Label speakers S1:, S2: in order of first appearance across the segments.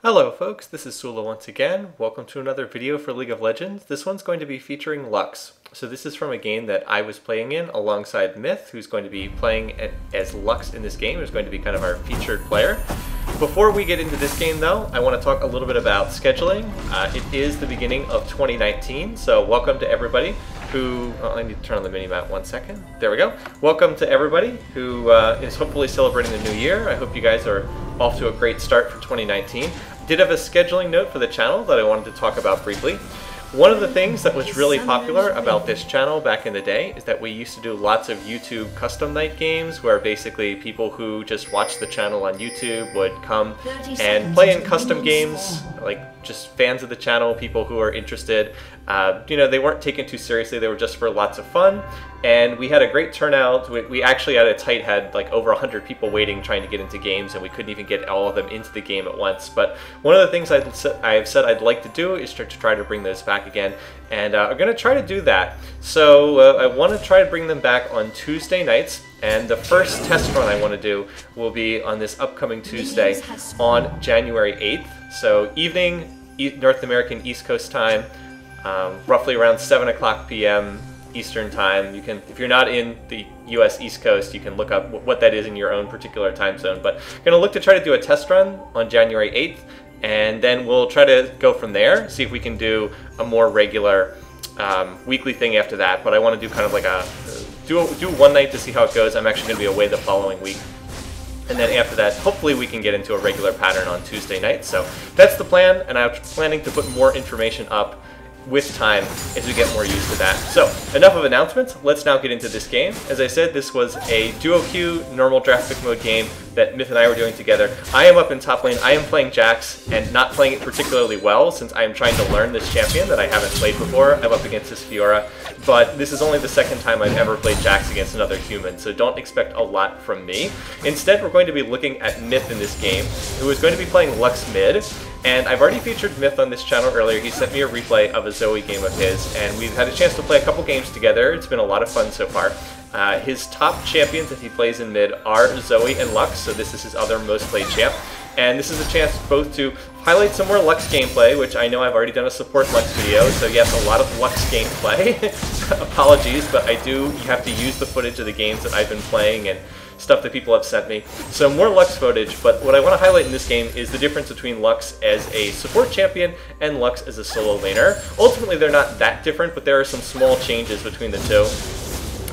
S1: Hello folks, this is Sullla once again. Welcome to another video for League of Legends. This one's going to be featuring Lux. So this is from a game that I was playing in alongside Myth, who's going to be playing as Lux in this game. Who's going to be kind of our featured player. Before we get into this game though, I want to talk a little bit about scheduling. It is the beginning of 2019, so welcome to everybody who... Oh, I need to turn on the mini-map 1 second. There we go. Welcome to everybody who is hopefully celebrating the new year. I hope you guys are off to a great start for 2019. Did have a scheduling note for the channel that I wanted to talk about briefly. One of the things that was really popular about this channel back in the day is that we used to do lots of YouTube custom night games where basically people who just watch the channel on YouTube would come and play in custom games, like just fans of the channel, people who are interested. You know, they weren't taken too seriously, they were just for lots of fun. And we had a great turnout. We actually at its height had like over 100 people waiting trying to get into games, and we couldn't even get all of them into the game at once. But one of the things I've said I'd like to do is to try to bring those back again, and I'm going to try to do that. So I want to try to bring them back on Tuesday nights, and the first test run I want to do will be on this upcoming Tuesday on January 8th. So evening, North American East Coast time, roughly around 7 o'clock p.m. Eastern time. You can, if you're not in the US East Coast, you can look up what that is in your own particular time zone. But I'm going to look to try to do a test run on January 8th, and then we'll try to go from there, see if we can do a more regular weekly thing after that. But I want to do kind of like do one night to see how it goes. I'm actually going to be away the following week. And then after that, hopefully we can get into a regular pattern on Tuesday night. So that's the plan, and I'm planning to put more information up with time as we get more used to that. So enough of announcements, let's now get into this game. As I said, this was a duo queue normal draft pick mode game that Myth and I were doing together. I am up in top lane, I am playing Jax and not playing it particularly well since I am trying to learn this champion that I haven't played before. I'm up against this Fiora, but this is only the second time I've ever played Jax against another human, so don't expect a lot from me. Instead, we're going to be looking at Myth in this game, who is going to be playing Lux mid. And I've already featured Myth on this channel earlier. He sent me a replay of a Zoe game of his, and we've had a chance to play a couple games together. It's been a lot of fun so far. His top champions that he plays in mid are Zoe and Lux, so this is his other most played champ. And this is a chance both to highlight some more Lux gameplay, which I know I've already done a support Lux video, so yes, a lot of Lux gameplay. Apologies, but you have to use the footage of the games that I've been playing and stuff that people have sent me. So more Lux footage, but what I want to highlight in this game is the difference between Lux as a support champion and Lux as a solo laner. Ultimately, they're not that different, but there are some small changes between the two.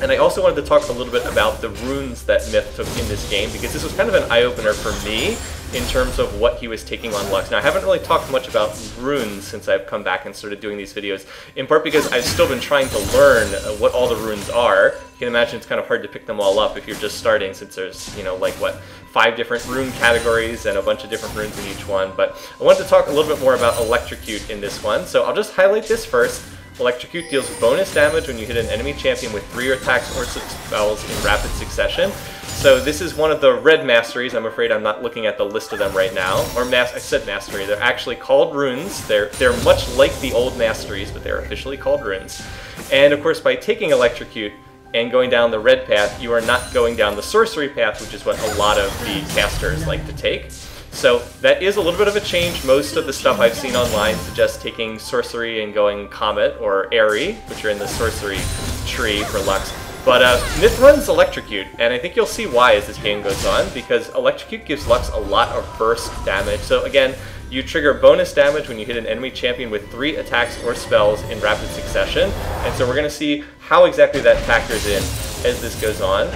S1: And I also wanted to talk a little bit about the runes that Myth took in this game, because this was kind of an eye-opener for me in terms of what he was taking on Lux. Now, I haven't really talked much about runes since I've come back and started doing these videos, in part because I've still been trying to learn what all the runes are. You can imagine it's kind of hard to pick them all up if you're just starting, since there's, you know, like, what, 5 different rune categories and a bunch of different runes in each one. But I wanted to talk a little bit more about Electrocute in this one, so I'll just highlight this first. Electrocute deals bonus damage when you hit an enemy champion with 3 attacks or spells in rapid succession. So this is one of the red masteries. I'm afraid I'm not looking at the list of them right now. Or I said mastery. They're actually called runes. They're much like the old masteries, but they're officially called runes. And of course, by taking Electrocute and going down the red path, you are not going down the sorcery path, which is what a lot of the casters like to take. So that is a little bit of a change. Most of the stuff I've seen online suggests taking sorcery and going Comet or Airy, which are in the sorcery tree for Lux. But Myth runs Electrocute, and I think you'll see why as this game goes on, because Electrocute gives Lux a lot of burst damage. So again, you trigger bonus damage when you hit an enemy champion with 3 attacks or spells in rapid succession. And so we're going to see how exactly that factors in as this goes on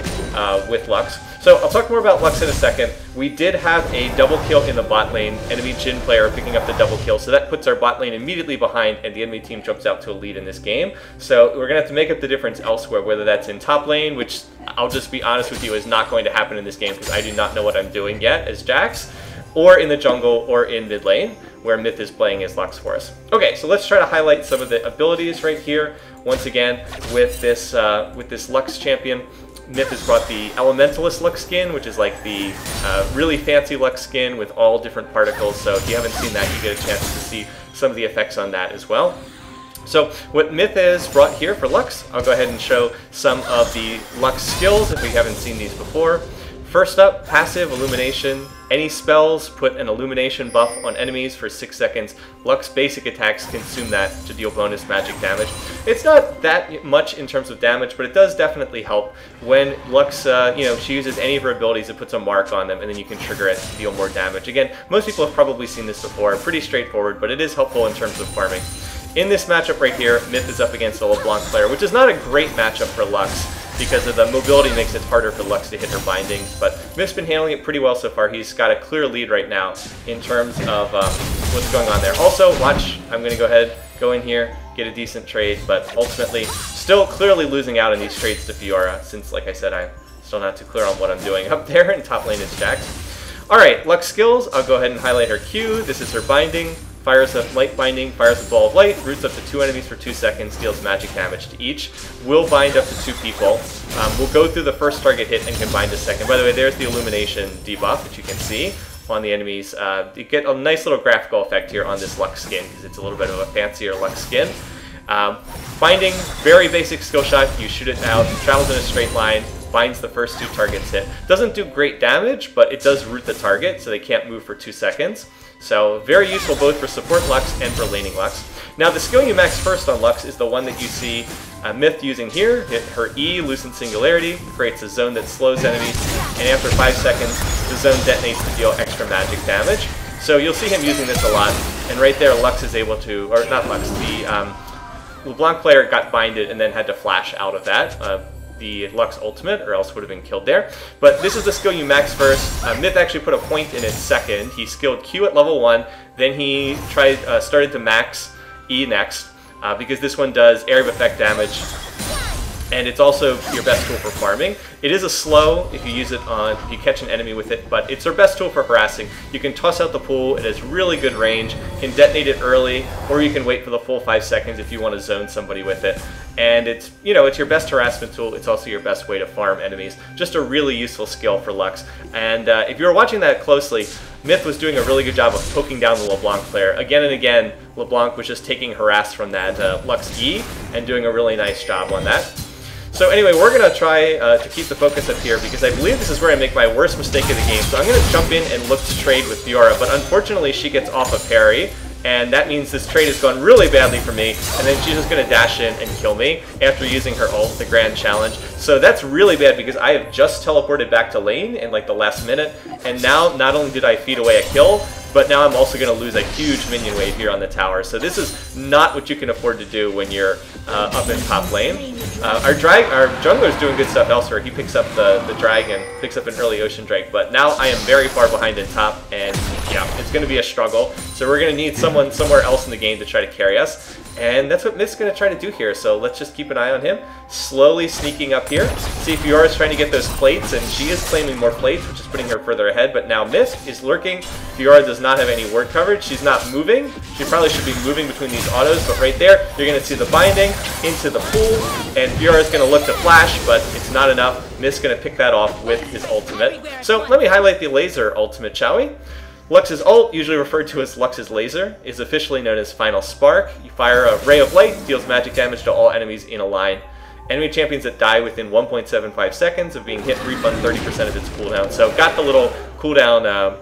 S1: with Lux. So I'll talk more about Lux in a second. We did have a double kill in the bot lane, enemy Jhin player picking up the double kill, so that puts our bot lane immediately behind and the enemy team jumps out to a lead in this game. So we're going to have to make up the difference elsewhere, whether that's in top lane, which I'll just be honest with you is not going to happen in this game because I do not know what I'm doing yet as Jax, or in the jungle or in mid lane, where Myth is playing as Lux for us. Okay, so let's try to highlight some of the abilities right here. Once again, with this Lux champion, Myth has brought the Elementalist Lux skin, which is like the really fancy Lux skin with all different particles. So if you haven't seen that, you get a chance to see some of the effects on that as well. So what Myth has brought here for Lux, I'll go ahead and show some of the Lux skills if we haven't seen these before. First up, passive illumination. Any spells put an illumination buff on enemies for 6 seconds. Lux basic attacks consume that to deal bonus magic damage. It's not that much in terms of damage, but it does definitely help when Lux, she uses any of her abilities, it puts a mark on them, and then you can trigger it to deal more damage. Again, most people have probably seen this before. Pretty straightforward, but it is helpful in terms of farming. In this matchup right here, Myth is up against a LeBlanc player, which is not a great matchup for Lux, because of the mobility makes it harder for Lux to hit her bindings, but Myth's been handling it pretty well so far. He's got a clear lead right now in terms of what's going on there. Also, watch, I'm going to go ahead, go in here, get a decent trade, but ultimately still clearly losing out in these trades to Fiora, since, like I said, I'm still not too clear on what I'm doing up there, and top lane is Jax. Alright, Lux skills, I'll go ahead and highlight her Q. This is her binding. Fires a light binding, fires a ball of light, roots up to 2 enemies for 2 seconds, deals magic damage to each. Will bind up to 2 people. We'll go through the first target hit and can bind a second. By the way, there's the illumination debuff that you can see on the enemies. You get a nice little graphical effect here on this Lux skin because it's a little bit of a fancier Lux skin. Binding, very basic skill shot. You shoot it out, travels in a straight line, binds the first 2 targets hit. Doesn't do great damage, but it does root the target, so they can't move for 2 seconds. So very useful both for support Lux and for laning Lux. Now the skill you max first on Lux is the one that you see Myth using here. Hit her E, Loosen Singularity, creates a zone that slows enemies, and after 5 seconds, the zone detonates to deal extra magic damage. So you'll see him using this a lot, and right there Lux is able to, or not Lux, the LeBlanc player got binded and then had to flash out of that. The Lux ultimate, or else would have been killed there. But this is the skill you max first. Myth actually put a point in it second. He skilled Q at level 1, then he started to max E next, because this one does area of effect damage, and it's also your best tool for farming. It is a slow if you use it on, if you catch an enemy with it, but it's our best tool for harassing. You can toss out the pool, it has really good range, can detonate it early, or you can wait for the full 5 seconds if you want to zone somebody with it. And it's, it's your best harassment tool, it's also your best way to farm enemies. Just a really useful skill for Lux. And if you were watching that closely, Myth was doing a really good job of poking down the LeBlanc player. Again and again, LeBlanc was just taking harass from that Lux E and doing a really nice job on that. So anyway, we're going to try to keep the focus up here because I believe this is where I make my worst mistake of the game. So I'm going to jump in and look to trade with Fiora, but unfortunately she gets off a parry, and that means this trade has gone really badly for me, and then she's just going to dash in and kill me after using her ult, the Grand Challenge. So that's really bad because I have just teleported back to lane in like the last minute, and now not only did I feed away a kill, but now I'm also going to lose a huge minion wave here on the tower. So this is not what you can afford to do when you're up in top lane. Our jungler's doing good stuff elsewhere. He picks up the dragon, picks up an early ocean drake, but now I am very far behind in top, and yeah, it's going to be a struggle. So we're going to need someone somewhere else in the game to try to carry us. And that's what Myth's going to try to do here, so let's just keep an eye on him. Slowly sneaking up here. See if Fiora's trying to get those plates, and she is claiming more plates, which is putting her further ahead, but now Myth is lurking. Fiora does not have any ward coverage. She's not moving. She probably should be moving between these autos, but right there, you're going to see the binding into the pool, and Fiora's going to look to flash, but it's not enough. Myth's going to pick that off with his ultimate. So let me highlight the laser ultimate, shall we? Lux's ult, usually referred to as Lux's laser, is officially known as Final Spark. You fire a ray of light, deals magic damage to all enemies in a line. Enemy champions that die within 1.75 seconds of being hit refund 30% of its cooldown. So got the little cooldown,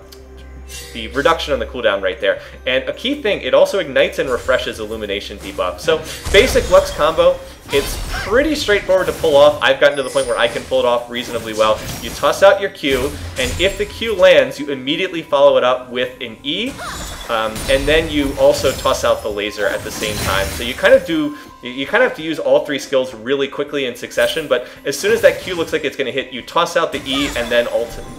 S1: the reduction on the cooldown right there. And a key thing, it also ignites and refreshes illumination debuff. So basic Lux combo, it's pretty straightforward to pull off. I've gotten to the point where I can pull it off reasonably well. You toss out your Q, and if the Q lands, you immediately follow it up with an E, and then you also toss out the laser at the same time. So you kind of have to use all 3 skills really quickly in succession, but as soon as that Q looks like it's going to hit, you toss out the E and then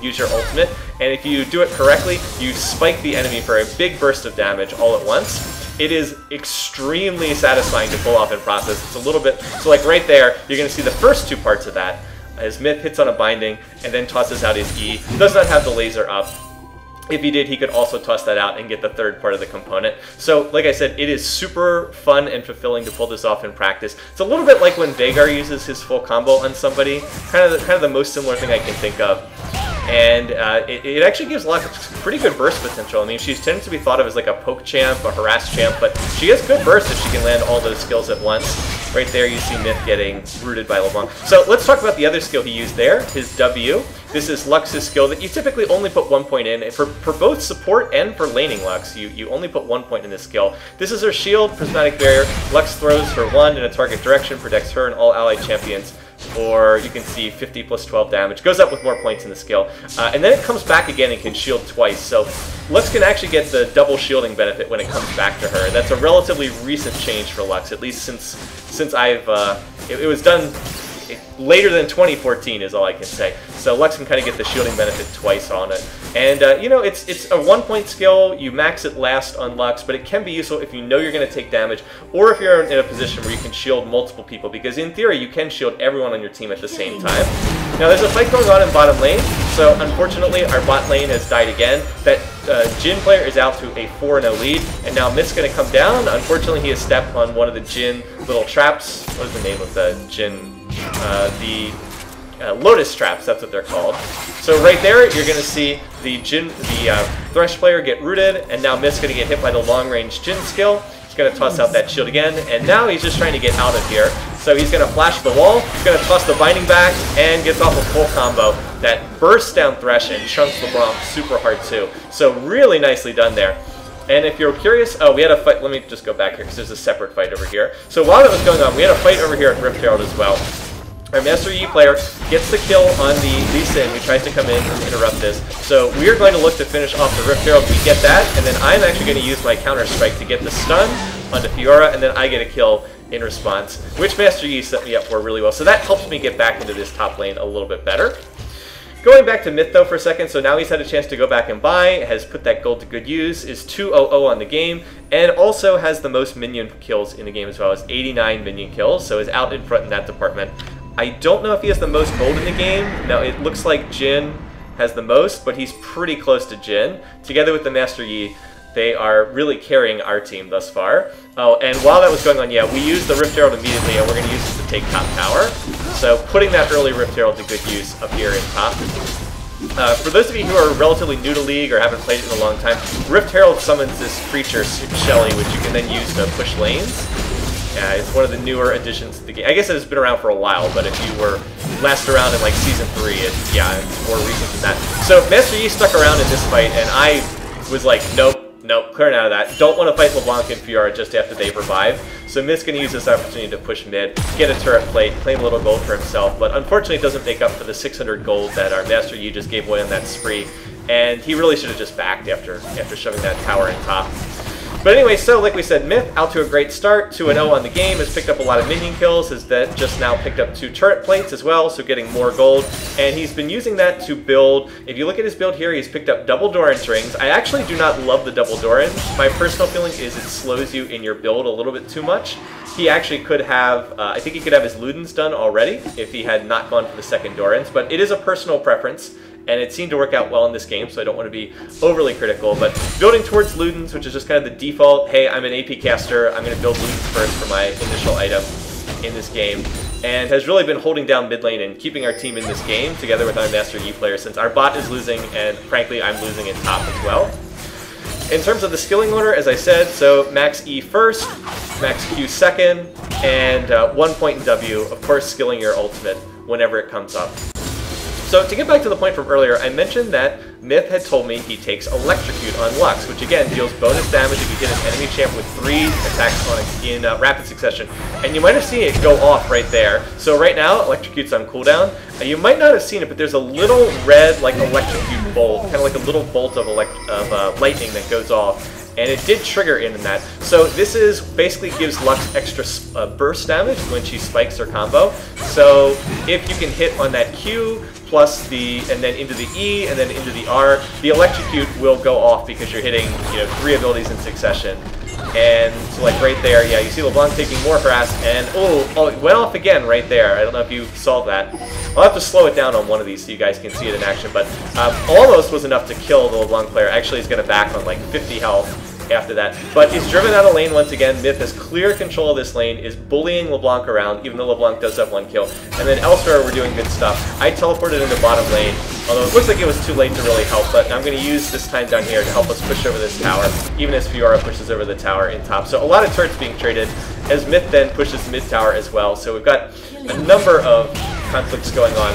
S1: use your ultimate. And if you do it correctly, you spike the enemy for a big burst of damage all at once. It is extremely satisfying to pull off in process. It's a little bit, so like right there, you're going to see the first 2 parts of that as Myth hits on a binding and then tosses out his E. Does not have the laser up. If he did, he could also toss that out and get the 3rd part of the component. So, like I said, it is super fun and fulfilling to pull this off in practice. It's a little bit like when Veigar uses his full combo on somebody. Kind of the most similar thing I can think of. And it actually gives Lux pretty good burst potential. I mean, she tends to be thought of as like a poke champ, a harass champ, but she has good burst if she can land all those skills at once. Right there, you see Myth getting rooted by LeBlanc. So let's talk about the other skill he used there, his W. This is Lux's skill that you typically only put 1 point in. For both support and for laning Lux, you only put 1 point in this skill. This is her shield, Prismatic Barrier. Lux throws for 1 in a target direction, protects her and all allied champions. Or you can see 50 plus 12 damage. Goes up with more points in the skill. And then it comes back again and can shield twice. So Lux can actually get the double shielding benefit when it comes back to her. That's a relatively recent change for Lux, at least since I've... it was done later than 2014 is all I can say. So Lux can kind of get the shielding benefit twice on it. And, you know, it's a 1 point skill. You max it last on Lux, but it can be useful if you know you're going to take damage, or if you're in a position where you can shield multiple people, because in theory you can shield everyone on your team at the same time. Now there's a fight going on in bottom lane, so unfortunately our bot lane has died again. That Jhin player is out to a 4-0 lead, and now Myth's going to come down. Unfortunately he has stepped on one of the Jhin little traps. What is the name of the Jhin? Lotus traps, that's what they're called. So right there, you're going to see the Thresh player get rooted, and now Myth's going to get hit by the long-range Jhin skill. He's going to toss out that shield again, and now he's just trying to get out of here. So he's going to flash the wall, he's going to toss the binding back, and gets off a full combo that bursts down Thresh and chunks LeBlanc super hard too. So really nicely done there. And if you're curious, oh, we had a fight. Let me just go back here because there's a separate fight over here. So while that was going on, we had a fight over here at Rift Herald as well. Our Master Yi player gets the kill on the Lee Sin, who tries to come in and interrupt this. So we are going to look to finish off the Rift Herald. We get that, and then I'm actually going to use my counter strike to get the stun onto Fiora, and then I get a kill in response, which Master Yi set me up for really well. So that helps me get back into this top lane a little bit better. Going back to Myth though for a second, so now he's had a chance to go back and buy, has put that gold to good use, is 2-0-0 on the game, and also has the most minion kills in the game as well, as 89 minion kills, so is out in front in that department. I don't know if he has the most gold in the game. Now it looks like Jhin has the most, but he's pretty close to Jhin. Together with the Master Yi, they are really carrying our team thus far. Oh, and while that was going on, yeah, we used the Rift Herald immediately, and we're going to use this to take top tower. So putting that early Rift Herald to good use up here in top. For those of you who are relatively new to League or haven't played it in a long time, Rift Herald summons this creature, Shelly, which you can then use to push lanes. It's one of the newer additions to the game. I guess it has been around for a while, but if you were last around in like Season 3, it's more recent than that. So Master Yi stuck around in this fight, and I was like, nope, clearing out of that. Don't want to fight LeBlanc and Fiora just after they've revived. So Myth's going to use this opportunity to push mid, get a turret plate, claim a little gold for himself, but unfortunately it doesn't make up for the 600 gold that our Master Yi just gave away on that spree, and he really should have just backed after shoving that tower in top. But anyway, so like we said, Myth out to a great start, 2-0 on the game, has picked up a lot of minion kills, has that just now picked up 2 turret plates as well, so getting more gold, and he's been using that to build. If you look at his build here, he's picked up double Doran's rings. I actually do not love the double Doran. My personal feeling is it slows you in your build a little bit too much. He actually could have, I think he could have his Ludens done already if he had not gone for the second Dorans, but it is a personal preference. And it seemed to work out well in this game, so I don't want to be overly critical. But building towards Ludens, which is just kind of the default, hey, I'm an AP caster, I'm going to build Ludens first for my initial item in this game, and has really been holding down mid lane and keeping our team in this game, together with our Master Yi player, since our bot is losing, and frankly, I'm losing in top as well. In terms of the skilling order, as I said, so max E first, max Q second, and 1 point in W, of course skilling your ultimate whenever it comes up. So to get back to the point from earlier, I mentioned that Myth had told me he takes Electrocute on Lux, which again deals bonus damage if you hit an enemy champ with 3 attacks in rapid succession. And you might have seen it go off right there. So right now, Electrocute's on cooldown. You might not have seen it, but there's a little red like Electrocute bolt, kind of like a little bolt of lightning that goes off. And it did trigger in that. So this is basically gives Lux extra burst damage when she spikes her combo. So if you can hit on that Q, plus and then into the E, and then into the R, the Electrocute will go off because you're hitting 3 abilities in succession. And so like right there, yeah, you see LeBlanc taking more harass, and oh, it went off again right there. I don't know if you saw that. I'll have to slow it down on one of these so you guys can see it in action, but almost was enough to kill the LeBlanc player. Actually, he's going to back on like 50 health after that. But he's driven out of lane once again. Myth has clear control of this lane, is bullying LeBlanc around, even though LeBlanc does have 1 kill. And then elsewhere, we're doing good stuff. I teleported into bottom lane, although it looks like it was too late to really help, but I'm going to use this time down here to help us push over this tower, even as Fiora pushes over the tower in top. So a lot of turrets being traded, as Myth then pushes mid tower as well. So we've got a number of conflicts going on.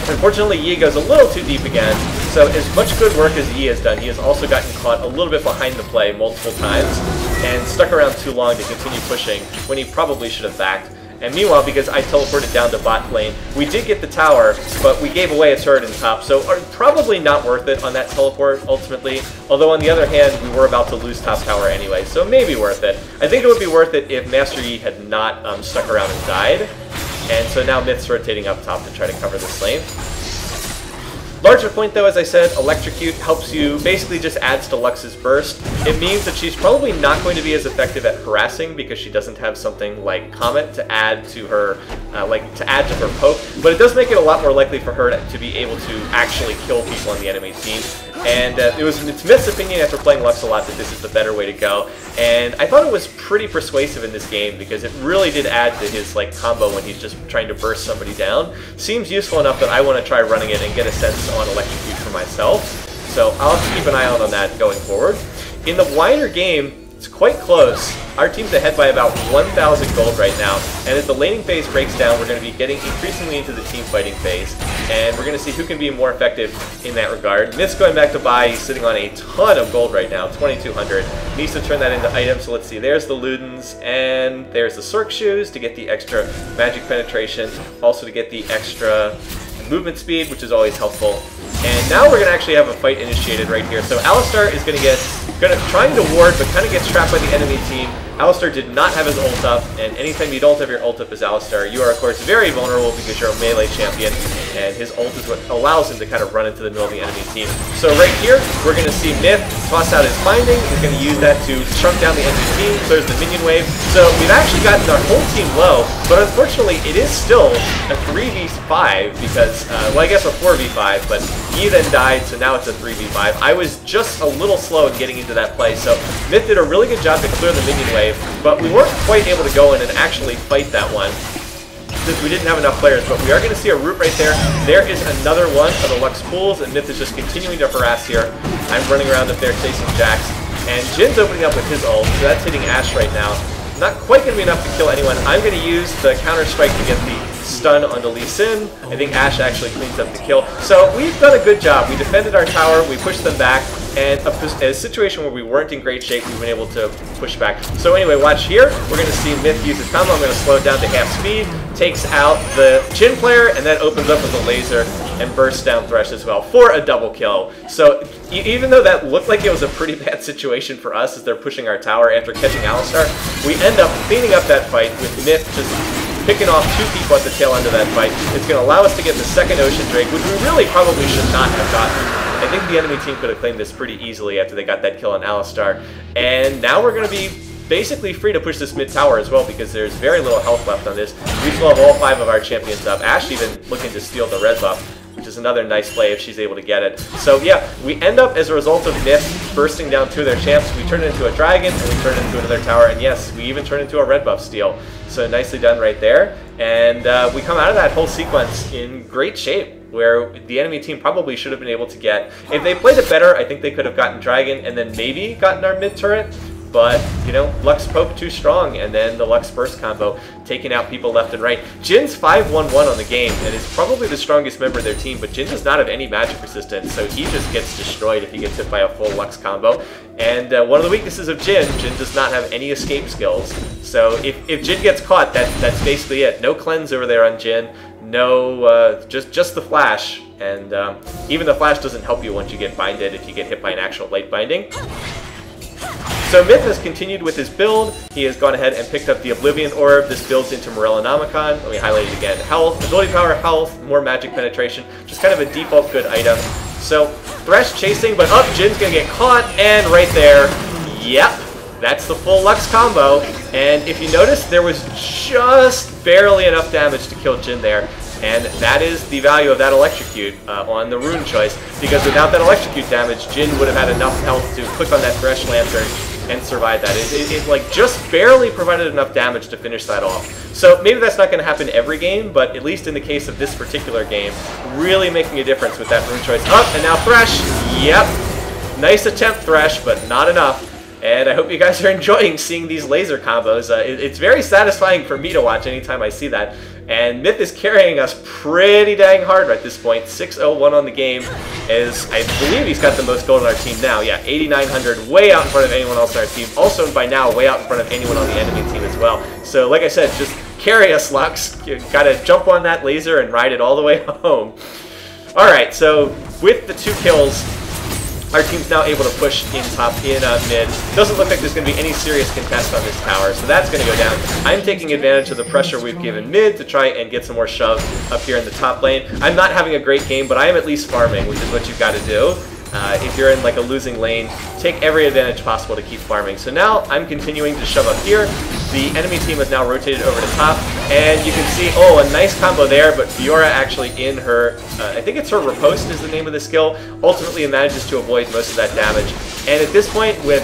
S1: Unfortunately, Yi goes a little too deep again, so as much good work as Yi has done, he has also gotten caught a little bit behind the play multiple times, and stuck around too long to continue pushing when he probably should have backed. And meanwhile, because I teleported down to bot lane, we did get the tower, but we gave away a turret in top, so probably not worth it on that teleport, ultimately. Although on the other hand, we were about to lose top tower anyway, so maybe worth it. I think it would be worth it if Master Yi had not stuck around and died. And so now Myth's rotating up top to try to cover this lane. Larger point though, as I said, Electrocute helps you, basically just adds to Lux's burst. It means that she's probably not going to be as effective at harassing because she doesn't have something like Comet to add to her, poke, but it does make it a lot more likely for her to be able to actually kill people on the enemy team. And it's Myth's opinion after playing Lux a lot that this is the better way to go. And I thought it was pretty persuasive in this game because it really did add to his combo when he's just trying to burst somebody down. Seems useful enough that I want to try running it and get a sense on Electrocute for myself. So I'll have to keep an eye out on that going forward. In the wider game, it's quite close. Our team's ahead by about 1,000 gold right now, and as the laning phase breaks down, we're going to be getting increasingly into the team fighting phase, and we're going to see who can be more effective in that regard. Myth's going back to buy. He's sitting on a ton of gold right now, 2,200. Needs to turn that into items, so let's see. There's the Ludens, and there's the Cirque Shoes to get the extra magic penetration, also to get the extra movement speed, which is always helpful. And now we're going to actually have a fight initiated right here. So Alistar is going to trying to ward, but kind of gets trapped by the enemy team. Alistar did not have his ult up, and anytime you don't have your ult up as Alistar, you are of course very vulnerable because you're a melee champion, and his ult is what allows him to kind of run into the middle of the enemy team. So right here, we're going to see Myth toss out his binding. He's going to use that to chunk down the enemy team, clears the minion wave. So we've actually gotten our whole team low, but unfortunately it is still a 3v5 because, well, I guess a 4v5, but he then died, so now it's a 3v5. I was just a little slow in getting into that play, so Myth did a really good job to clear the minion wave, but we weren't quite able to go in and actually fight that one since we didn't have enough players, but we are going to see a root right there. There is another one of the Lux pools, and Myth is just continuing to harass here. I'm running around up there chasing Jax, and Jin's opening up with his ult, so that's hitting Ashe right now. Not quite going to be enough to kill anyone. I'm going to use the counter-strike to get the stun onto Lee Sin. I think Ashe actually cleans up the kill. So we've done a good job. We defended our tower, we pushed them back, and a situation where we weren't in great shape, we've been able to push back. So anyway, watch here. We're going to see Myth use his combo. I'm going to slow it down to half speed, takes out the Jhin player, and then opens up with a laser and bursts down Thresh as well for a double kill. So even though that looked like it was a pretty bad situation for us as they're pushing our tower after catching Alistar, we end up cleaning up that fight with Myth just picking off 2 people at the tail end of that fight. It's going to allow us to get the second Ocean Drake, which we really probably should not have gotten. I think the enemy team could have claimed this pretty easily after they got that kill on Alistar. And now we're going to be basically free to push this mid tower as well because there's very little health left on this. We still have all 5 of our champions up. Ashe even looking to steal the red buff, which is another nice play if she's able to get it. So yeah, we end up as a result of Myth bursting down 2 of their champs. We turn it into a dragon, and we turn it into another tower, and yes, we even turn into a red buff steal. So nicely done right there. And we come out of that whole sequence in great shape, where the enemy team probably should have been able to get. If they played it better, I think they could have gotten Dragon and then maybe gotten our mid turret. But, you know, Lux poke too strong, and then the Lux burst combo taking out people left and right. Jin's 5-1-1 on the game, and is probably the strongest member of their team, but Jhin does not have any magic resistance, so he just gets destroyed if he gets hit by a full Lux combo. And one of the weaknesses of Jhin does not have any escape skills. So if Jhin gets caught, that's basically it. No cleanse over there on Jhin, no, just the flash. And even the flash doesn't help you once you get binded if you get hit by an actual light binding. So Myth has continued with his build. He has gone ahead and picked up the Oblivion Orb. This builds into Morellonomicon. Let me highlight it again. Health, ability power, health, more magic penetration. Just kind of a default good item. So Thresh chasing, but Jin's gonna get caught, and right there, yep, that's the full Lux combo. And if you notice, there was just barely enough damage to kill Jhin there. And that is the value of that Electrocute on the rune choice, because without that Electrocute damage, Jhin would have had enough health to click on that Thresh Lantern and survive that. It like just barely provided enough damage to finish that off. So maybe that's not going to happen every game, but at least in the case of this particular game, really making a difference with that rune choice. Up, and now Thresh, yep, nice attempt Thresh, but not enough. And I hope you guys are enjoying seeing these laser combos. It's very satisfying for me to watch anytime I see that. And Myth is carrying us pretty dang hard at this point. 601 on the game, as I believe he's got the most gold on our team now. Yeah, 8,900, way out in front of anyone else on our team. Also by now, way out in front of anyone on the enemy team as well. So like I said, just carry us, Lux. You gotta jump on that laser and ride it all the way home. Alright, so with the 2 kills, our team's now able to push in top, in mid. Doesn't look like there's going to be any serious contest on this tower, so that's going to go down. I'm taking advantage of the pressure we've given mid to try and get some more shove up here in the top lane. I'm not having a great game, but I am at least farming, which is what you've got to do. If you're in like a losing lane, take every advantage possible to keep farming. So now I'm continuing to shove up here. The enemy team has now rotated over to top, and you can see, oh, a nice combo there, but Fiora actually in her, I think it's her riposte is the name of the skill, ultimately manages to avoid most of that damage. And at this point, with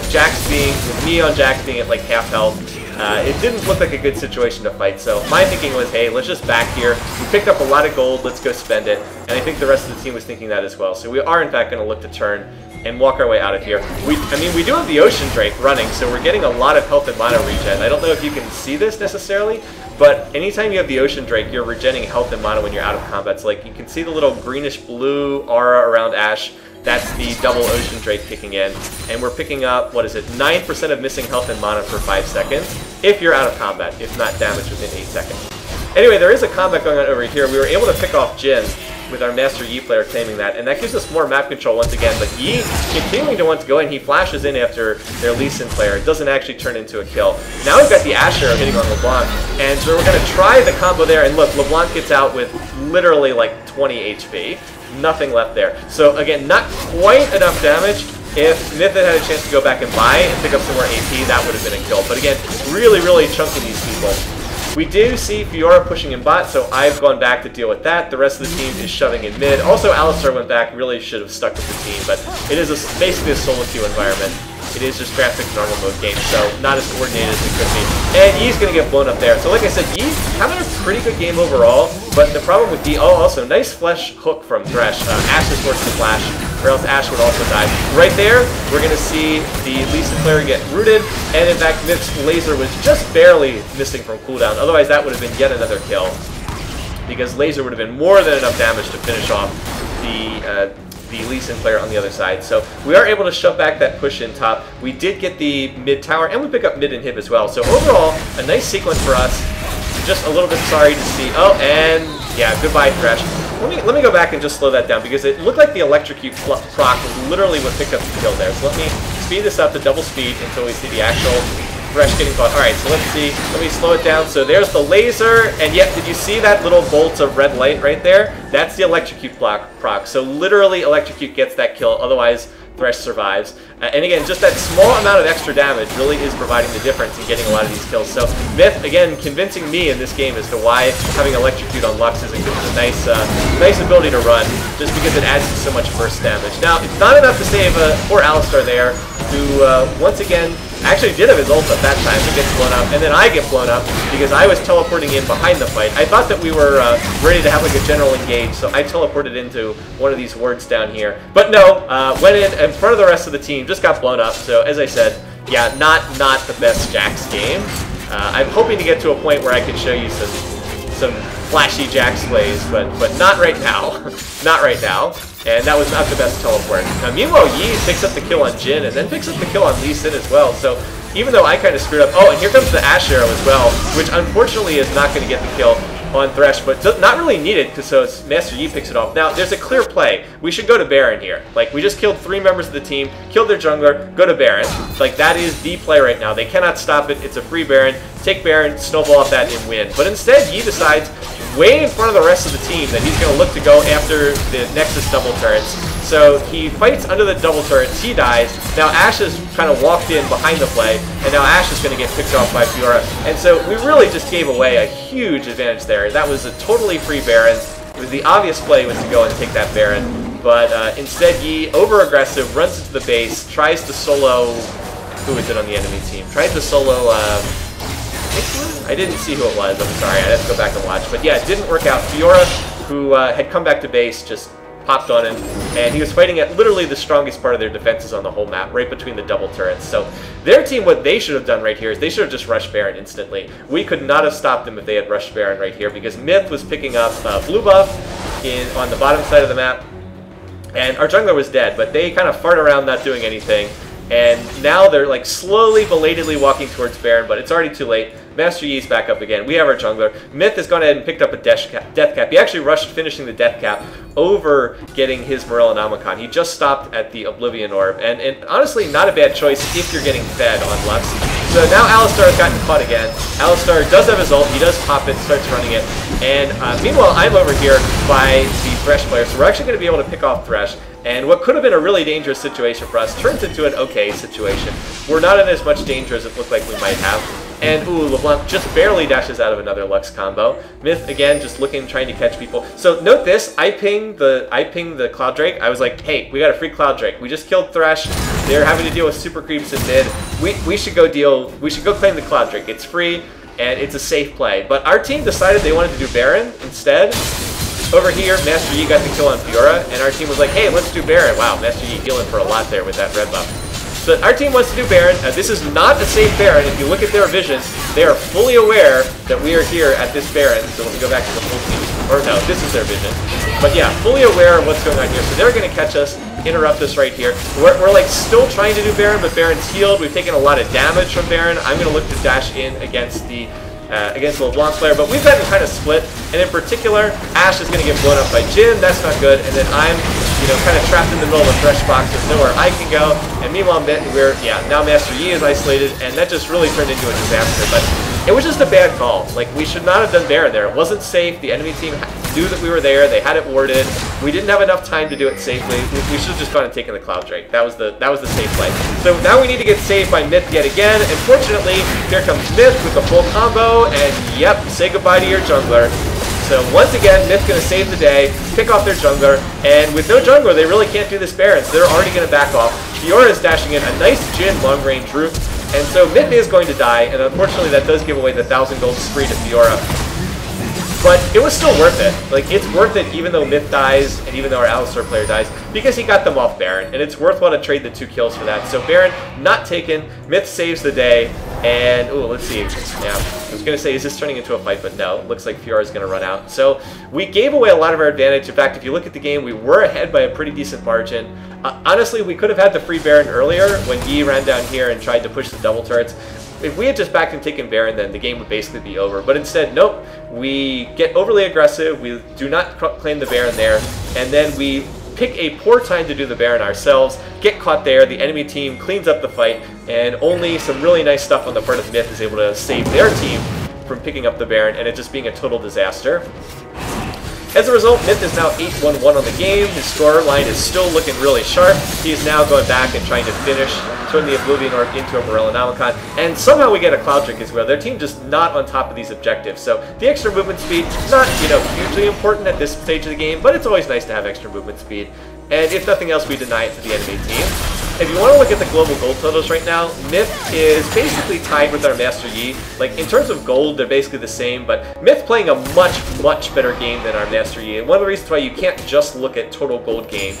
S1: me on Jax being at like half health, it didn't look like a good situation to fight, so my thinking was, hey, let's just back here. We picked up a lot of gold, let's go spend it, and I think the rest of the team was thinking that as well. So we are, in fact, going to look to turn and walk our way out of here. I mean, we do have the Ocean Drake running, so we're getting a lot of health and mana regen. I don't know if you can see this necessarily, but anytime you have the Ocean Drake, you're regenerating health and mana when you're out of combat. So, like, you can see the little greenish-blue aura around Ashe. That's the double Ocean Drake kicking in, and we're picking up, what is it, 9% of missing health and mana for 5 seconds, if you're out of combat, if not damaged within 8 seconds. Anyway, there is a combat going on over here. We were able to pick off Jhin with our Master Yi player claiming that, and that gives us more map control once again, but Yi continuing to want to go in. He flashes in after their Lee Sin player. It doesn't actually turn into a kill. Now we've got the Ashe arrow hitting on LeBlanc, and so we're going to try the combo there, and look, LeBlanc gets out with literally like 20 HP. Nothing left there. So again, not quite enough damage. If Myth had a chance to go back and buy and pick up some more AP, that would have been a kill. But again, really, really chunking these people. We do see Fiora pushing in bot, so I've gone back to deal with that. The rest of the team is shoving in mid. Also, Alistar went back, really should have stuck with the team, but it is basically a solo queue environment. It is just graphic normal mode game, so not as coordinated as it could be. And Yi's going to get blown up there. So like I said, Yi's having a pretty good game overall, but the problem with Yi, oh, also, nice flesh hook from Thresh. Ashe is forced to flash, or else Ashe would also die. Right there, we're going to see the Lee Sin player get rooted, and in fact, Myth's laser was just barely missing from cooldown. Otherwise, that would have been yet another kill, because laser would have been more than enough damage to finish off the Lee Sin player on the other side. So we are able to shove back that push in top. We did get the mid tower, and we pick up mid inhib as well. So overall, a nice sequence for us. Just a little bit sorry to see. Oh, and yeah, goodbye Thresh. Let me go back and just slow that down, because it looked like the Electrocute proc was literally what picked up the kill there. So let me speed this up to double speed until we see the actual Thresh getting caught. Alright, so let's see. Let me slow it down. So there's the laser, and yet, did you see that little bolt of red light right there? That's the Electrocute proc. So literally, Electrocute gets that kill, otherwise Thresh survives. And again, just that small amount of extra damage really is providing the difference in getting a lot of these kills. So Myth, again, convincing me in this game as to why having Electrocute on Lux is a nice ability to run, just because it adds so much burst damage. Now, it's not enough to save poor Alistar there, who, once again, actually did have his ult at that time. He gets blown up, and then I get blown up because I was teleporting in behind the fight. I thought that we were ready to have like a general engage, so I teleported into one of these wards down here. But no, went in front of the rest of the team, just got blown up. So as I said, yeah, not the best Jax game. I'm hoping to get to a point where I can show you some flashy Jax plays, but not right now. Not right now. And that was not the best teleport. Now, meanwhile, Yi picks up the kill on Jhin, and then picks up the kill on Lee Sin as well. So even though I kind of screwed up... Oh, and here comes the Ashe arrow as well, which unfortunately is not going to get the kill on Thresh, but not really needed, because so Master Yi picks it off. Now, there's a clear play. We should go to Baron here. Like, we just killed 3 members of the team, killed their jungler, go to Baron. Like, that is the play right now. They cannot stop it. It's a free Baron. Take Baron, snowball off that, and win. But instead, Yi decides, way in front of the rest of the team, that he's going to look to go after the Nexus double turrets. So he fights under the double turrets, he dies. Now Ashe has kind of walked in behind the play, and now Ashe is going to get picked off by Fiora. And so we really just gave away a huge advantage there. That was a totally free Baron. It was the obvious play was to go and take that Baron. But instead, Yi, over-aggressive, runs into the base, tries to solo... Who is it on the enemy team? Tries to solo... I didn't see who it was, I'm sorry, I'd have to go back and watch. But yeah, it didn't work out. Fiora, who had come back to base, just popped on him, and he was fighting at literally the strongest part of their defenses on the whole map, right between the double turrets. So their team, what they should have done right here is they should have just rushed Baron instantly. We could not have stopped them if they had rushed Baron right here, because Myth was picking up blue buff on the bottom side of the map, and our jungler was dead, but they kind of fart around not doing anything. And now they're like slowly, belatedly walking towards Baron, but it's already too late. Master Yi's back up again. We have our jungler. Myth has gone ahead and picked up a death cap. He actually rushed finishing the death cap over getting his Morellonomicon. He just stopped at the Oblivion Orb. And honestly, not a bad choice if you're getting fed on Lux. So now Alistar has gotten caught again. Alistar does have his ult. He does pop it, starts running it. And meanwhile, I'm over here by the Thresh player. So we're actually going to be able to pick off Thresh. And what could have been a really dangerous situation for us turns into an okay situation. We're not in as much danger as it looked like we might have. And ooh, LeBlanc just barely dashes out of another Lux combo. Myth again just looking, trying to catch people. So note this, I pinged the Cloud Drake. I was like, hey, we got a free Cloud Drake. We just killed Thresh. They're having to deal with super creeps in mid. We should go claim the Cloud Drake. It's free and it's a safe play. But our team decided they wanted to do Baron instead. Over here, Master Yi got the kill on Fiora, and our team was like, hey, let's do Baron. Wow, Master Yi healing for a lot there with that red buff. So our team wants to do Baron. This is not a safe Baron. If you look at their vision, they are fully aware that we are here at this Baron. So let me go back to the full team. Or no, this is their vision. But yeah, fully aware of what's going on here. So they're going to catch us, interrupt us right here. We're like still trying to do Baron, but Baron's healed. We've taken a lot of damage from Baron. I'm going to look to dash in against the LeBlanc player, but we've gotten kind of split, and in particular, Ashe is going to get blown up by Jhin. That's not good, and then I'm, kind of trapped in the middle of a Thresh box. There's nowhere I can go, and meanwhile, now Master Yi is isolated, and that just really turned into a disaster, but it was just a bad call. Like, we should not have done Baron there. It wasn't safe. The enemy team knew that we were there. They had it warded. We didn't have enough time to do it safely. We should have just gone and taken the Cloud Drake. That was the safe play. So now we need to get saved by Myth yet again. And fortunately, here comes Myth with the full combo. And yep, say goodbye to your jungler. So once again, Myth's going to save the day, pick off their jungler, and with no jungler, they really can't do this Baron, so they're already going to back off. Fiora is dashing in a nice Jhin long-range root, and so Myth is going to die, and unfortunately that does give away the 1,000 gold spree to Fiora. But it was still worth it. Like, it's worth it even though Myth dies, and even though our Alistar player dies, because he got them off Baron, and it's worthwhile to trade the 2 kills for that. So Baron, not taken, Myth saves the day, and, ooh, let's see. Yeah, I was going to say, is this turning into a fight? But no, looks like Fiora's going to run out. So we gave away a lot of our advantage. In fact, if you look at the game, we were ahead by a pretty decent margin. Honestly, we could have had the free Baron earlier when Yi ran down here and tried to push the double turrets. If we had just backed and taken Baron, then the game would basically be over. But instead, nope. We get overly aggressive. We do not claim the Baron there. And then we pick a poor time to do the Baron ourselves, get caught there, the enemy team cleans up the fight, and only some really nice stuff on the part of Myth is able to save their team from picking up the Baron, and it just being a total disaster. As a result, Myth is now 8-1-1 on the game. His score line is still looking really sharp. He's now going back and trying to finish, turn the Oblivion Orb into a Morellonomicon, and somehow we get a Cloud Drake as well. Their team just not on top of these objectives. So the extra movement speed, not hugely important at this stage of the game, but it's always nice to have extra movement speed. And if nothing else, we deny it to the enemy team. If you want to look at the global gold totals right now, Myth is basically tied with our Master Yi. Like, in terms of gold, they're basically the same, but Myth playing a much, much better game than our Master Yi. And one of the reasons why you can't just look at total gold gain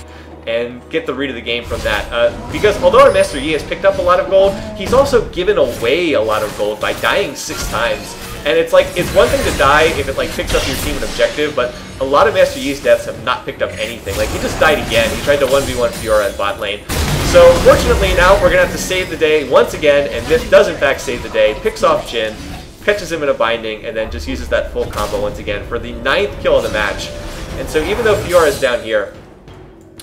S1: and get the read of the game from that. Because although our Master Yi has picked up a lot of gold, he's also given away a lot of gold by dying 6 times. And it's like, it's one thing to die if it like picks up your team an objective, but a lot of Master Yi's deaths have not picked up anything. Like, he just died again. He tried to 1v1 Fiora in bot lane. So fortunately now we're going to have to save the day once again, and Myth does in fact save the day, picks off Jhin, catches him in a binding, and then just uses that full combo once again for the 9th kill of the match. And so even though Fiora is down here,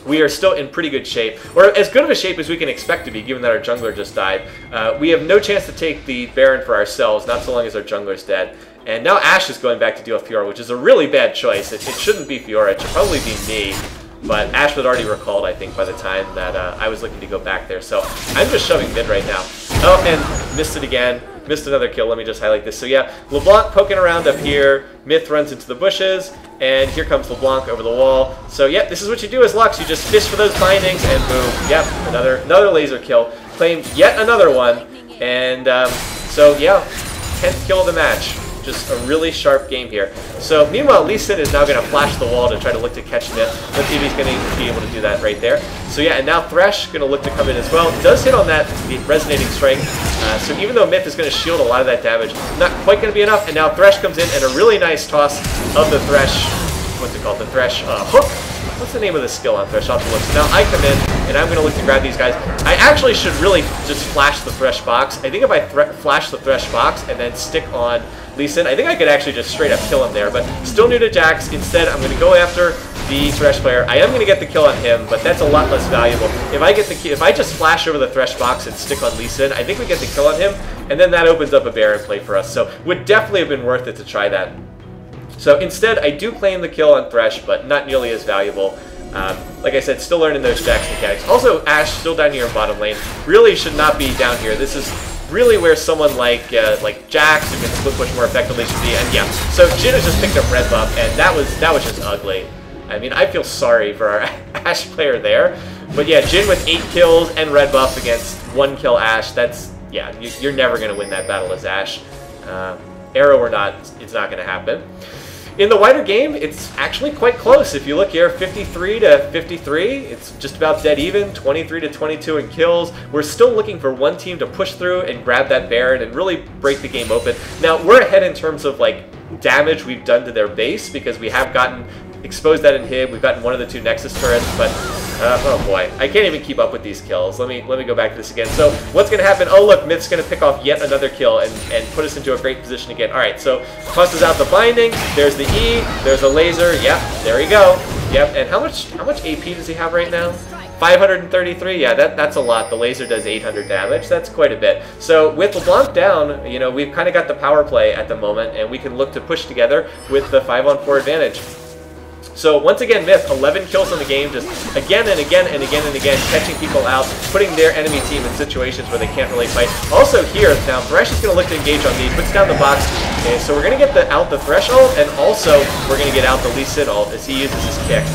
S1: we are still in pretty good shape, or as good of a shape as we can expect to be, given that our jungler just died. We have no chance to take the Baron for ourselves, not so long as our jungler's dead. And now Ashe is going back to deal with Fiora, which is a really bad choice. It shouldn't be Fiora, it should probably be me. But Ashe was already recalled, I think, by the time that I was looking to go back there. So I'm just shoving mid right now. Oh, and missed it again. Missed another kill. Let me just highlight this. So yeah, LeBlanc poking around up here. Myth runs into the bushes. And here comes LeBlanc over the wall. So yeah, this is what you do as Lux. You just fish for those bindings and boom. Yep, another laser kill. Claim yet another one. And so yeah, 10th kill of the match. Just a really sharp game here. So meanwhile, Lee Sin is now going to flash the wall to try to look to catch Myth. Let's see if he's going to be able to do that right there. So yeah, and now Thresh going to look to come in as well. Does hit on that the resonating strike. So even though Myth is going to shield a lot of that damage, not quite going to be enough. And now Thresh comes in and a really nice toss of the Thresh. What's it called? The Thresh hook. What's the name of the skill on Thresh? I'll have to look. So now I come in, and I'm going to look to grab these guys. I actually should really just flash the Thresh box. I think if I flash the Thresh box and then stick on Lee Sin, I think I could actually just straight up kill him there. But still new to Jax. Instead, I'm going to go after the Thresh player. I am going to get the kill on him, but that's a lot less valuable. If I just flash over the Thresh box and stick on Lee Sin, I think we get the kill on him, and then that opens up a Baron play for us. So would definitely have been worth it to try that. So instead, I do claim the kill on Thresh, but not nearly as valuable. Like I said, still learning those Jax mechanics. Also, Ashe still down here in bottom lane. Really should not be down here. This is really where someone like Jax, who can split push more effectively, should be. And yeah, so Jhin has just picked up red buff, and that was just ugly. I mean, I feel sorry for our Ashe player there. But yeah, Jhin with 8 kills and red buff against 1 kill Ashe. That's, yeah, you're never going to win that battle as Ashe. Arrow or not, it's not going to happen. In the wider game, it's actually quite close. If you look here, 53 to 53, it's just about dead even, 23 to 22 in kills. We're still looking for one team to push through and grab that Baron and really break the game open. Now, we're ahead in terms of like damage we've done to their base because we have gotten exposed that inhib. We've gotten one of the 2 Nexus turrets, but oh boy, I can't even keep up with these kills. Let me go back to this again. So what's going to happen? Oh look, Myth's going to pick off yet another kill and put us into a great position again. All right, so tosses out the binding. There's the E. There's a laser. Yep, there we go. Yep, and how much AP does he have right now? 533. Yeah, that's a lot. The laser does 800 damage. That's quite a bit. So with LeBlanc down, you know, we've kind of got the power play at the moment, and we can look to push together with the 5-on-4 advantage. So once again, Myth, 11 kills in the game, just again and again and again and again, catching people out, putting their enemy team in situations where they can't really fight. Also here, now Thresh is going to look to engage on me, puts down the box, and so we're going to get out the Thresh ult, and also we're going to get out the Lee Sin ult as he uses his kick.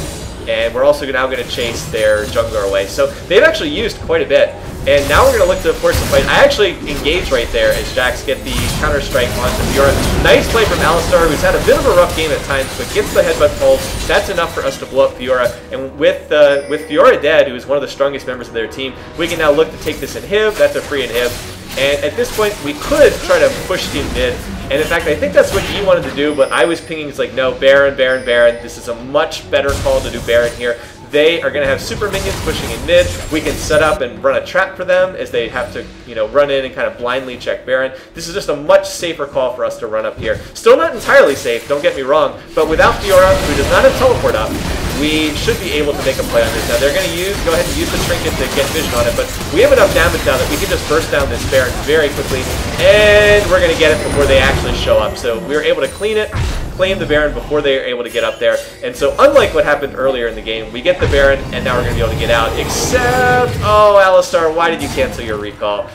S1: And we're also now going to chase their jungler away. So they've actually used quite a bit. And now we're going to look to force the fight. I actually engage right there as Jax get the counter-strike onto Fiora. Nice play from Alistar, who's had a bit of a rough game at times, but gets the headbutt pulled. That's enough for us to blow up Fiora. And with Fiora dead, who is one of the strongest members of their team, we can now look to take this inhib. That's a free inhib. And at this point, we could try to push team mid. And in fact, I think that's what he wanted to do, but I was pinging, it's like, no, Baron, Baron, Baron. This is a much better call to do Baron here. They are going to have super minions pushing in mid. We can set up and run a trap for them as they have to, you know, run in and kind of blindly check Baron. This is just a much safer call for us to run up here. Still not entirely safe, don't get me wrong, but without Fiora, who does not have teleport up, we should be able to make a play on this. Now they're going to go ahead and use the trinket to get vision on it, but we have enough damage now that we can just burst down this Baron very quickly, and we're going to get it before they actually show up. So we were able to clean it, claim the Baron before they are able to get up there. And so unlike what happened earlier in the game, we get the Baron, and now we're going to be able to get out. Except, oh, Alistar, why did you cancel your recall?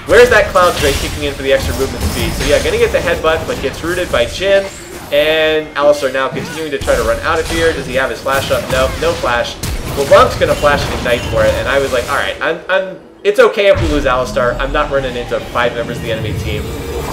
S1: Where's that Cloud Drake kicking in for the extra movement speed? So yeah, going to get the headbutt, but gets rooted by Jhin. And Alistar now continuing to try to run out of here. Does he have his flash up? No, no flash. LeBlanc's going to flash and ignite for it, and I was like, alright, it's okay if we lose Alistar. I'm not running into 5 members of the enemy team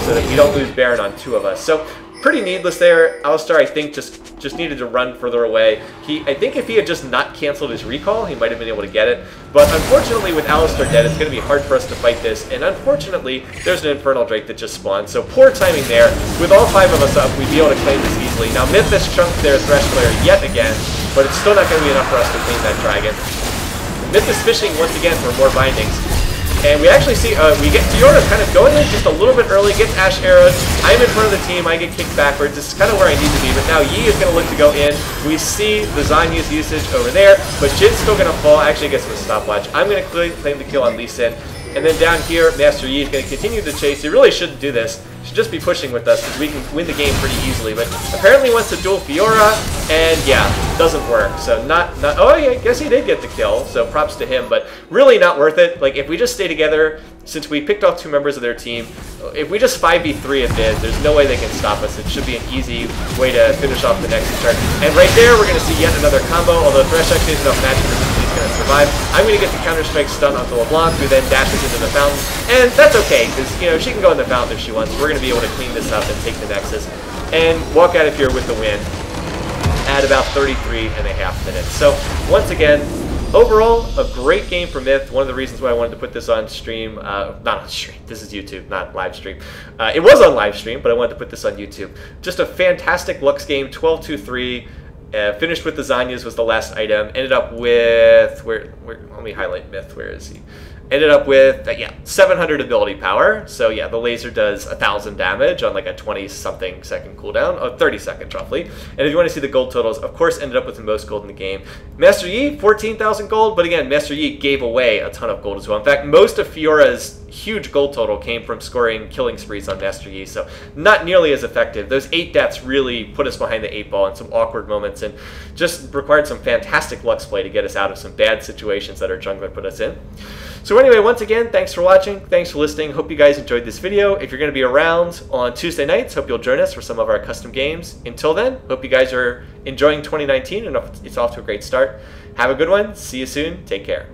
S1: so that we don't lose Baron on 2 of us. So pretty needless there. Alistar, I think, just needed to run further away. I think if he had just not canceled his recall, he might have been able to get it. But unfortunately, with Alistar dead, it's going to be hard for us to fight this. And unfortunately, there's an Infernal Drake that just spawned. So poor timing there. With all 5 of us up, we'd be able to claim this easily. Now, Myth has chunked their Thresh player yet again, but it's still not going to be enough for us to claim that dragon. Myth is fishing once again for more bindings. And we actually see, we get Fiora kind of going in just a little bit early, gets Ashe arrowed. I'm in front of the team, I get kicked backwards. This is kind of where I need to be, but now Yi is going to look to go in. We see the Zanya's usage over there, but Jin's still going to fall, actually gets him a stopwatch. I'm going to claim the kill on Lee Sin. And then down here, Master Yi is going to continue to chase. He really shouldn't do this. He should just be pushing with us because we can win the game pretty easily. But apparently wants to duel Fiora, and yeah, doesn't work. So oh yeah, I guess he did get the kill, so props to him, but really not worth it. Like, if we just stay together, since we picked off 2 members of their team, if we just 5v3 in mid, there's no way they can stop us. It should be an easy way to finish off the next turn. And right there, we're going to see yet another combo, although Thresh actually has enough magic resistance. He's going going to survive. I'm going to get the counter-strike stun onto LeBlanc, who then dashes into the fountain. And that's okay, because, you know, she can go in the fountain if she wants. We're going to be able to clean this up and take the Nexus and walk out of here with the win at about 33.5 minutes. So, once again, overall, a great game for Myth. One of the reasons why I wanted to put this on stream, not on stream, this is YouTube, not live stream. It was on live stream, but I wanted to put this on YouTube. Just a fantastic Lux game, 12-2-3. Finished with the Zanyas was the last item. Ended up with, let me highlight Myth, where is he? Ended up with, 700 ability power. So yeah, the laser does 1,000 damage on like a 20-something second cooldown, 30 seconds roughly. And if you want to see the gold totals, of course ended up with the most gold in the game. Master Yi, 14,000 gold, but again, Master Yi gave away a ton of gold as well. In fact, most of Fiora's huge gold total came from scoring killing sprees on Master Yi, so not nearly as effective. Those 8 deaths really put us behind the 8 ball in some awkward moments and just required some fantastic Lux play to get us out of some bad situations that our jungler put us in. So anyway, once again, thanks for watching, thanks for listening. Hope you guys enjoyed this video. If you're going to be around on Tuesday nights, hope you'll join us for some of our custom games. Until then, hope you guys are enjoying 2019 and it's off to a great start. Have a good one. See you soon. Take care.